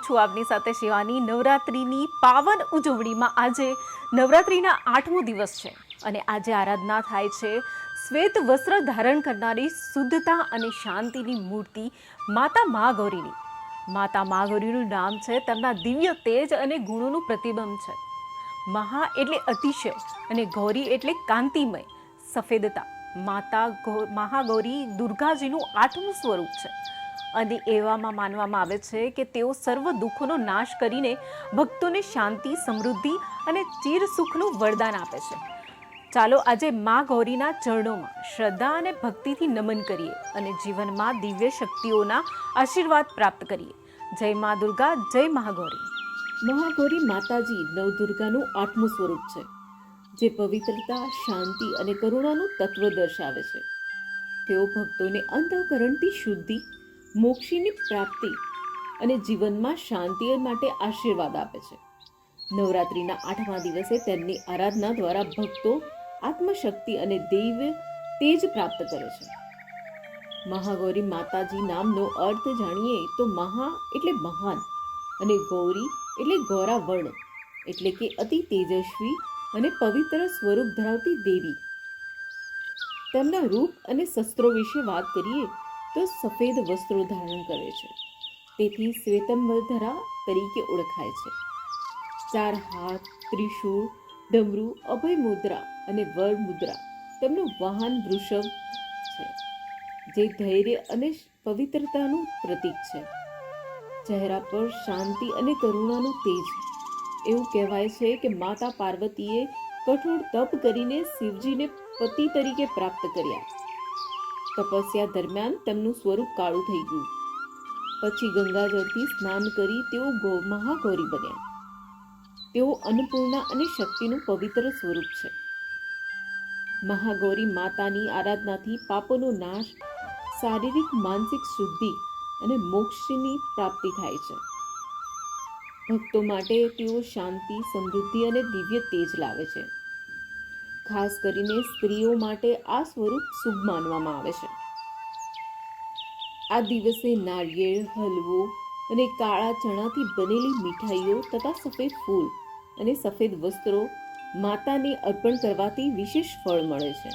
હું છું આપની સાથે શિવાની. નવરાત્રિની પાવન ઉજવણીમાં આજે નવરાત્રિના 8મો દિવસ છે અને આજે આરાધના થાય છે શ્વેત વસ્ત્ર ધારણ કરનારી શુદ્ધતા અને શાંતિની મૂર્તિ માતા મહાગૌરીની. માતા મહાગૌરીનું નામ છે તેમના દિવ્ય તેજ અને ગુણોનું પ્રતિબંધ છે. મહા એટલે અતિશય અને ગૌરી એટલે કાંતિમય, સફેદતા. માતા મહાગૌરી દુર્ગાજીનું 8મું સ્વરૂપ છે અને એવામાં માનવામાં આવે છે કે તેઓ સર્વ દુઃખોનો નાશ કરીને ભક્તોને શાંતિ, સમૃદ્ધિ અને ચિર સુખનું વરદાન આપે છે. ચાલો આજે મા ગૌરીના ચરણોમાં શ્રદ્ધા અને ભક્તિથી નમન કરીએ અને જીવનમાં દિવ્ય શક્તિઓના આશીર્વાદ પ્રાપ્ત કરીએ. જય મા દુર્ગા, જય મહાગૌરી. મહાગૌરી માતાજી નવદુર્ગાનું 8મું સ્વરૂપ છે, જે પવિત્રતા, શાંતિ અને કરુણાનું તત્વ દર્શાવે છે. તેઓ ભક્તોને અંતઃકરણથી શુદ્ધિ, મોક્ષની પ્રાપ્તિ અને જીવનમાં શાંતિ માટે આશીર્વાદ આપે છે. નવરાત્રિના 8મા દિવસે તેમની આરાધના દ્વારા ભક્તો આત્મશક્તિ અને દૈવ્ય તેજ પ્રાપ્ત કરે છે. મહાગૌરી માતાજી નામનો અર્થ જાણીએ તો મહા એટલે મહાન અને ગૌરી એટલે ગૌરા વર્ણ એટલે કે અતિ તેજસ્વી અને પવિત્ર સ્વરૂપ ધરાવતી દેવી. તેમના રૂપ અને શસ્ત્રો વિશે વાત કરીએ તો સફેદ વસ્ત્રો ધારણ કરે છે, તેથી શ્વેતંબરધરા તરીકે ઓળખાય છે. 4 હાથ, ત્રિશૂળ, ડમરૂ, અભય મુદ્રા અને વર મુદ્રા. તેમનું વાહન વૃષભ છે, જે ધૈર્ય અને પવિત્રતાનું પ્રતીક છે. ચહેરા પર શાંતિ અને કરુણાનું તેજ. એવું કહેવાય છે કે માતા પાર્વતીએ કઠોર તપ કરીને શિવજીને પતિ તરીકે પ્રાપ્ત કર્યા. તપસ્યા દરમિયાન તેમનું સ્વરૂપ કાળું થઈ ગયું. પછી ગંગાજળથી સ્નાન કરી તેઓ મહાગૌરી બન્યા. તેઓ અન્નપૂર્ણા અને શક્તિનું પવિત્ર સ્વરૂપ છે. મહાગૌરી માતાની આરાધનાથી પાપોનો નાશ, શારીરિક માનસિક શુદ્ધિ અને મોક્ષની પ્રાપ્તિ થાય છે. ભક્તો માટે તેઓ શાંતિ, સમૃદ્ધિ અને દિવ્ય તેજ લાવે છે. ખાસ કરીને સ્ત્રીઓ માટે આ સ્વરૂપ શુભ માનવામાં આવે છે. આ દિવસે નાળિયેર, હલવો અને કાળા ચણાથી બનેલી મીઠાઈઓ તથા સફેદ ફૂલ અને સફેદ વસ્ત્રો માતાને અર્પણ કરવાથી વિશેષ ફળ મળે છે.